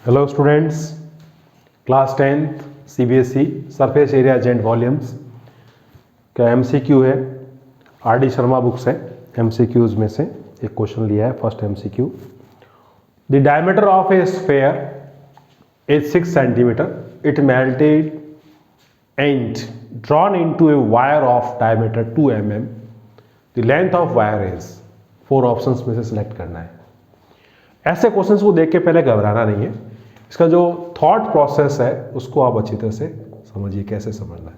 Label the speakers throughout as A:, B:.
A: Hello students, class 10th CBSE surface area and volumes का MCQ है। RD Sharma books है। MCQs में से एक क्वेश्चन लिया है, first MCQ। The diameter of A sphere is 6 centimetre. It melted and drawn into a wire of diameter 2 mm। The length of wire is 4 options में से सिलेक्ट करना है। ऐसे क्वेश्चंस को देख के पहले घबराना नहीं है। इसका जो थॉट प्रोसेस है उसको आप अच्छी तरह से समझिए, कैसे समझना है।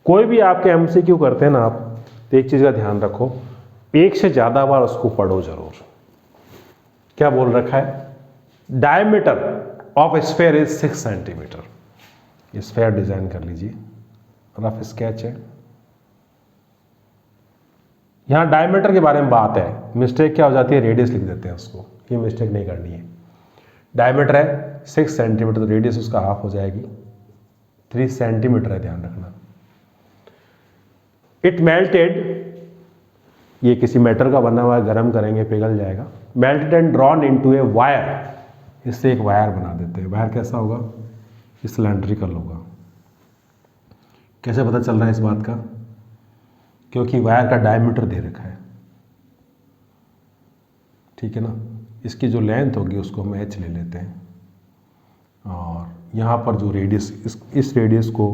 A: कोई भी आपके MCQ करते हैं ना आप, तो एक चीज़ का ध्यान रखो, एक से ज़्यादा बार उसको पढ़ो जरूर। क्या बोल रखा है? Diameter of sphere is 6 centimetre. Sphere design कर लीजिए, रफ स्केच है। यहाँ डायमीटर के बारे में बात है, मिस्टेक क्या हो जाती है, रेडियस लिख देते हैं उसको। ये मिस्टेक नहीं करनी है। डायमीटर है 6 सेंटीमीटर, तो रेडियस उसका हाफ हो जाएगी, 3 सेंटीमीटर है, ध्यान रखना। इट मेल्टेड, ये किसी मेटल का बना हुआ है, गर्म करेंगे पिघल जाएगा। Melted and drawn into a wire, इससे एक वायर बना देते हैं। वायर कैसा होगा? सिलेंड्रिकल होगा। कैसे पता चल रहा है इस बात का? क्योंकि वायर का डायमीटर दे रखा है, ठीक है ना। इसकी जो लेंथ होगी उसको हम h ले लेते हैं, और यहाँ पर जो रेडियस, इस रेडियस को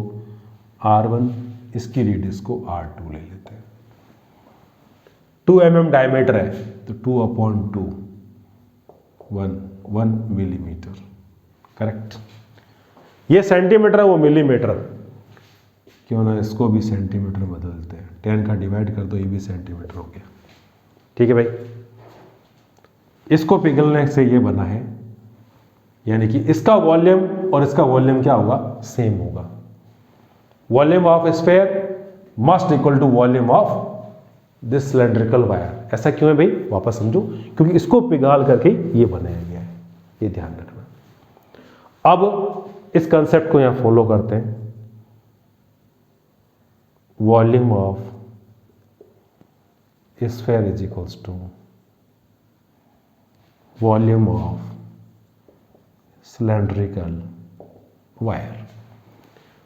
A: R1, इसकी रेडियस को R2 ले लेते हैं। 2 mm डायमीटर है, तो 2/2 1 मिलीमीटर, करेक्ट। ये सेंटीमीटर है, वो मिलीमीटर, क्यों ना इसको भी सेंटीमीटर बदलते हैं। 10 का डिवाइड कर दो, ये भी सेंटीमीटर हो गया, ठीक है भाई। इसको पिघलने से ये बना है, यानी कि इसका वॉल्यूम और इसका वॉल्यूम क्या होगा? सेम होगा। Volume of sphere must equal to volume of this cylindrical wire. ऐसा क्यों है भाई? वापस समझो, क्योंकि इसको पिघाल करके ये बनाया गया है, ये ध्यान रखना। अब इस कंसेप्ट को यहां फॉलो करते हैं। Volume of sphere is equals to volume of cylindrical wire.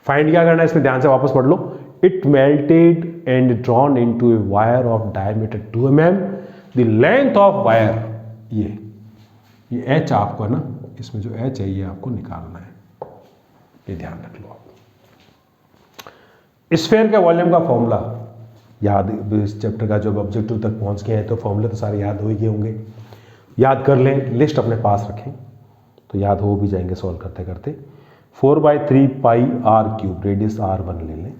A: Find क्या करना है इसमें, ध्यान से वापस पढ़ लो। It melted and drawn into a wire of diameter 2 mm। The length of wire, ये h आपको है ना, इसमें जो h है ये आपको निकालना है, ये ध्यान रख लो आप। स्फेयर के वॉल्यूम का फॉर्मूला याद, इस चैप्टर का जब ऑब्जेक्टिव तक पहुंच गए हैं तो फॉर्मूले तो सारे याद हो ही गए होंगे। याद कर लें, लिस्ट अपने पास रखें तो याद हो भी जाएंगे सॉल्व करते करते। 4/3 पाई r3, रेडियस R1 ले लें।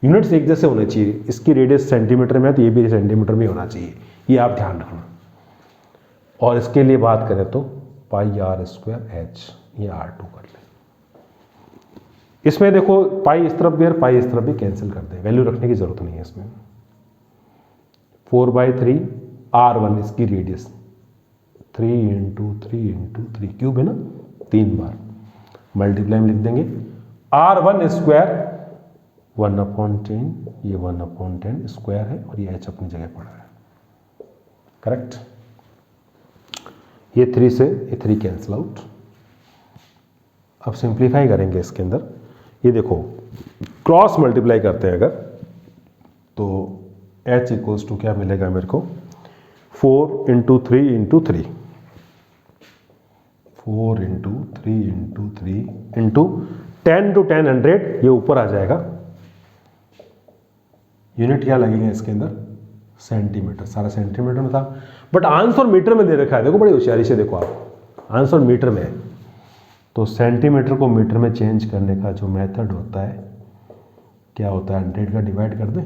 A: यूनिट्स एक जैसे होने चाहिए, इसकी रेडियस सेंटीमीटर में है तो ये भी सेंटीमीटर में होना चाहिए, ये आप ध्यान रखना। और इसके लिए बात करें तो पाई r²h, ये R2 कर लें। इसमें देखो पाई इस तरफ भी और पाई इस तरफ भी कैंसिल कर दें, वैल्यू रखने की जरूरत नहीं है इसमें। 4/3 R1, इसकी रेडियस 3 × 3 × 3 क्यूब है ना, 3 बार मल्टीप्लाई में लिख देंगे। R1 स्क्वायर 1/10, ये 1/10 स्क्वायर है, और ये h अपनी जगह पड़ा है, करेक्ट। ये 3 से ये 3 कैंसिल आउट। अब सिंप्लीफाई करेंगे इसके अंदर। ये देखो क्रॉस मल्टीप्लाई करते हैं अगर, तो h इक्वल्स टू क्या मिलेगा मेरे को? 4 × 3 × 3, 4 × 3 × 3 इंटू 10 × 10 100, ये ऊपर आ जाएगा। यूनिट क्या लगेगा इसके अंदर? सेंटीमीटर, सारा सेंटीमीटर में था, बट आंसर मीटर में दे रखा है। देखो बड़ी होशियारी से देखो आप, आंसर मीटर में है, तो सेंटीमीटर को मीटर में चेंज करने का जो मेथड होता है, क्या होता है? 100 का डिवाइड कर दें।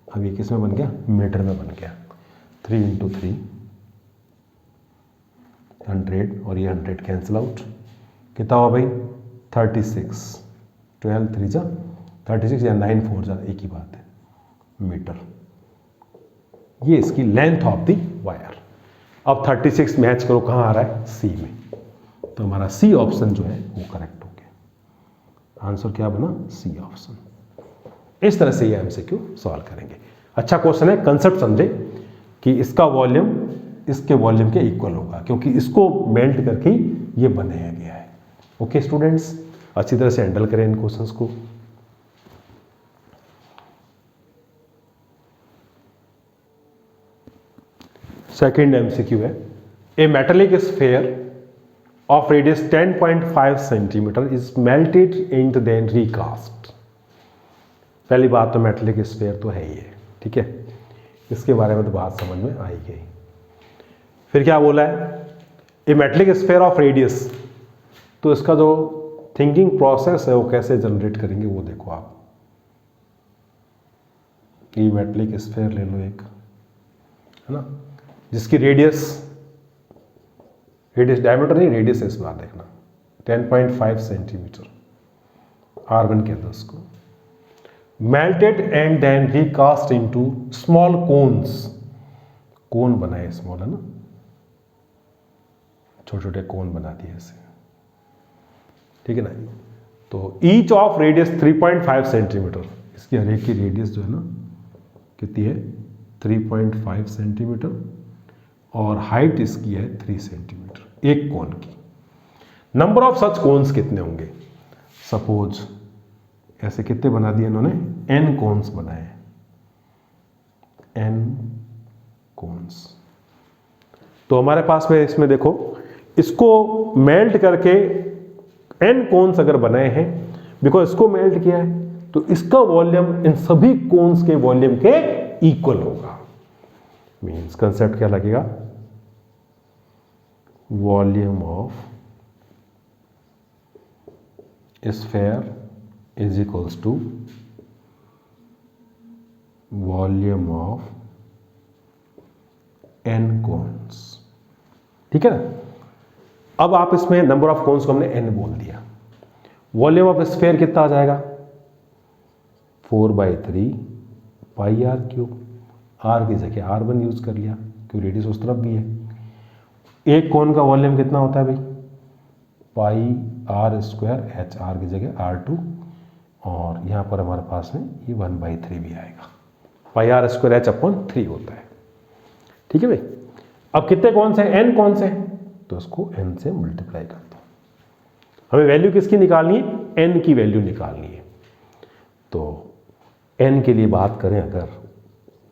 A: अब ये किस में बन गया? मीटर में बन गया। 3 × 3 100, और ये 100 कैंसिल आउट। कितना हुआ भाई? 36। 12 3 जा 36, या 9 4 जा, एक ही बात है, मीटर। ये इसकी लेंथ ऑफ द वायर। अब 36 मैच करो, कहाँ आ रहा है? सी में, तो हमारा सी ऑप्शन जो है वो करेक्ट हो गया। आंसर क्या बना? C option. इस तरह से ये MCQ सॉल्व करेंगे। अच्छा क्वेश्चन है, कंसेप्ट समझे कि इसका वॉल्यूम इसके वॉल्यूम के इक्वल होगा, क्योंकि इसको मेल्ट करके ये बनाया गया है। ओके स्टूडेंट्स, अच्छी तरह से हैंडल करें इन क्वेश्चंस को। सेकंड एमसीक्यू है, ए metallic sphere of radius 10.5 centimeter is melted and then recast। पहली बात तो मेटेलिक स्फीयर तो है ही है, ठीक है, इसके बारे में तो बात समझ में आई गई। फिर क्या बोला है, ए मेटेलिक स्फीयर ऑफ रेडियस, तो इसका जो थिंकिंग प्रोसेस है वो कैसे जनरेट करेंगे वो देखो आप। ये मेटेलिक स्फीयर ले लो एक, है ना, जिसकी रेडियस डायमीटर नहीं, रेडियस है इस बार देखना, 10.5 सेंटीमीटर, R1 कहते हैं उसको। Melted and then recast into small cones, cone बनाए स्मॉल, है ना, छोटे छोटे कोन बना दिए ऐसे, ठीक है ना। तो ईच ऑफ रेडियस 3.5 सेंटीमीटर, इसकी हर एक की रेडियस जो है ना कितनी है, 3.5 सेंटीमीटर, और हाइट इसकी है 3 सेंटीमीटर एक कोन की। नंबर ऑफ सच कोन्स कितने होंगे, सपोज ऐसे कितने बना दिए इन्होंने, n कोन्स बनाए, n कोन्स। तो हमारे पास में इसमें देखो, इसको मेल्ट करके n कोन्स अगर बनाए हैं, बिकॉज इसको मेल्ट किया है तो इसका वॉल्यूम इन सभी कोन्स के वॉल्यूम के इक्वल होगा। मीन्स कंसेप्ट क्या लगेगा, volume of sphere is equals to volume of n cones, ठीक है ना। अब आप इसमें नंबर ऑफ कोन्स को हमने n बोल दिया, वॉल्यूम ऑफ स्फीयर कितना आ जाएगा, 4/3 पाई r क्यूब, r की जगह R1 यूज कर लिया क्योंकि रेडियस उस तरफ भी है। एक कोन का वॉल्यूम कितना होता है भाई, पाई r स्क्वायर h, r की जगह R2, और यहाँ पर हमारे पास में ये 1/3 भी आएगा, पाई r स्क्वायर h अपॉन 3 होता है, ठीक है भाई। अब कितने कौन से, n कौन से, तो इसको n से मल्टीप्लाई कर दो। हमें वैल्यू किसकी निकालनी है, n की वैल्यू निकालनी है। तो n के लिए बात करें अगर,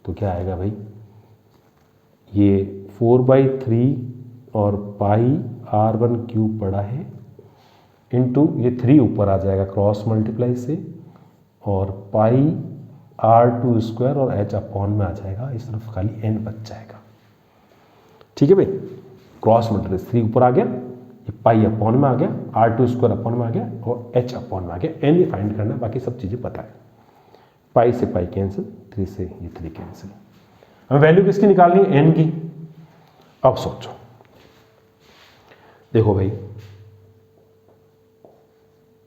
A: तो क्या आएगा भाई, ये 4/3 और पाई R1 क्यूब पड़ा है, इनटू ये 3 ऊपर आ जाएगा क्रॉस मल्टीप्लाई से, और पाई R2 स्क्वायर और h अपॉन में आ जाएगा, इस तरफ खाली n बच जाएगा, ठीक है भाई। क्रॉस मल्टीप्लाई 3 ऊपर आ गया, ये पाई अपॉन में आ गया, R2 स्क्वायर अपॉन में आ गया, और h अपॉन में आ गया, n ही फाइंड करना है, बाकी सब चीज़ें पता है। पाई से पाई कैंसिल, 3 से ये 3 कैंसिल। हमें वैल्यू किसकी निकालनी है, n की। अब सोचो, देखो भाई,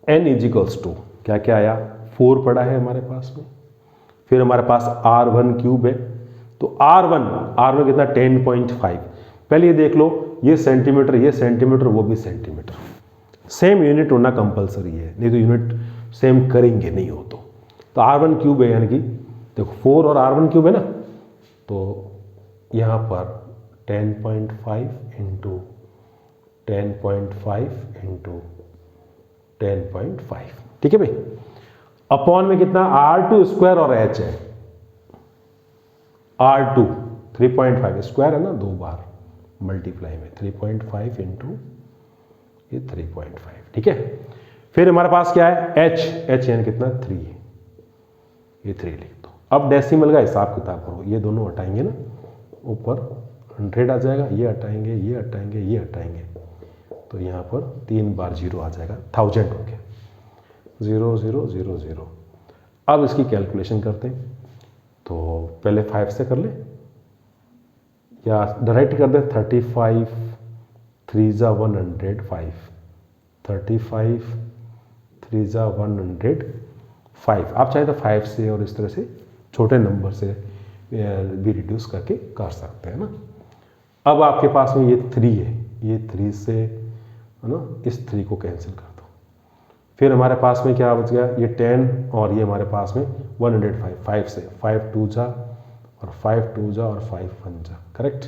A: n इज इक्वल्स टू क्या क्या आया, 4 पड़ा है हमारे पास में, फिर हमारे पास R1 क्यूब है, तो R1 कितना 10.5। पहले ये देख लो, ये सेंटीमीटर, वो भी सेंटीमीटर, सेम यूनिट होना कंपलसरी है, नहीं तो यूनिट सेम करेंगे नहीं हो तो R1 क्यूब है, यानी कि देखो 4 और R1 क्यूब है ना, तो यहाँ पर 10.5 इंटू 10.5 इंटू 10.5, ठीक है भाई। अपॉन में कितना, R2 स्क्वायर और h है, R2 3.5 स्क्वायर है ना, 2 बार मल्टीप्लाई में 3.5 इंटू ये 3.5, ठीक है। फिर हमारे पास क्या है, h यानी कितना 3, ये 3 लिख दो। अब डेसिमल का हिसाब किताब करो, ये दोनों हटाएंगे ना, ऊपर 100 आ जाएगा, ये हटाएंगे, ये हटाएंगे, ये हटाएंगे, तो यहाँ पर 3 बार 0 आ जाएगा, 1000 हो गया, 0 0 0 0। अब इसकी कैलकुलेशन करते हैं, तो पहले 5 से कर ले या डायरेक्ट कर दे, 35 3 जा 105, 35 3 जा 105। आप चाहे तो 5 से और इस तरह से छोटे नंबर से भी रिड्यूस करके कर सकते हैं ना। अब आपके पास में ये 3 है, ये 3 से है ना, इस 3 को कैंसिल कर दो। फिर हमारे पास में क्या बच गया, ये 10 और ये हमारे पास में 105, 5 से 5 2 जा और 5 2 जा और 5 1 जा, करेक्ट।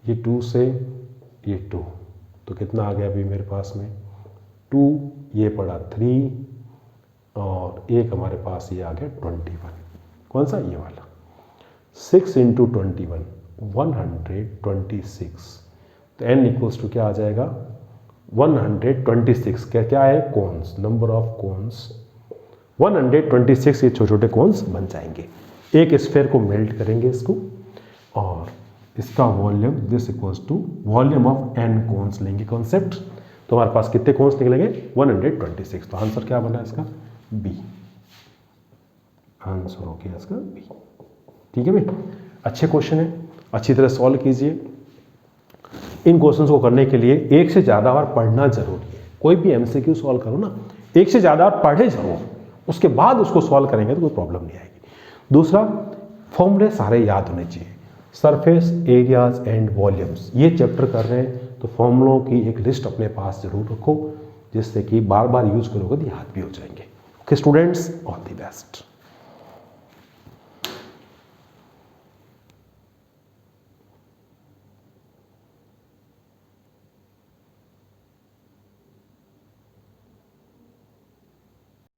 A: ये 2 से ये 2, तो कितना आ गया अभी मेरे पास में 2, ये पड़ा 3 और एक हमारे पास ये आ गया 21। कौन सा? ये वाला। 6 इंटू 21 126। तो n इक्वल्स टू क्या आ जाएगा 126। क्या क्या है? Cones, number of cones 126। ये छोटे छोटे कोन्स बन जाएंगे। एक स्फेयर को मेल्ट करेंगे इसको और इसका volume this equals to volume of n cones लेंगे कॉन्सेप्ट। तो हमारे पास कितने कोन्स निकलेंगे 126। तो आंसर क्या बना इसका? बी। आंसर हो गया इसका बी। ठीक है भाई, अच्छे क्वेश्चन है, अच्छी तरह सॉल्व कीजिए। इन क्वेश्चंस को करने के लिए एक से ज़्यादा बार पढ़ना जरूरी है। कोई भी एमसीक्यू सॉल्व करो ना, एक से ज़्यादा बार पढ़े जरूर, उसके बाद उसको सॉल्व करेंगे तो कोई प्रॉब्लम नहीं आएगी। दूसरा, फॉर्मूले सारे याद होने चाहिए। सरफेस एरियाज एंड वॉल्यूम्स, ये चैप्टर कर रहे हैं तो फॉर्मूलों की एक लिस्ट अपने पास जरूर रखो, जिससे कि बार बार यूज करोगे तो याद भी हो जाएंगे। Okay students, all the best.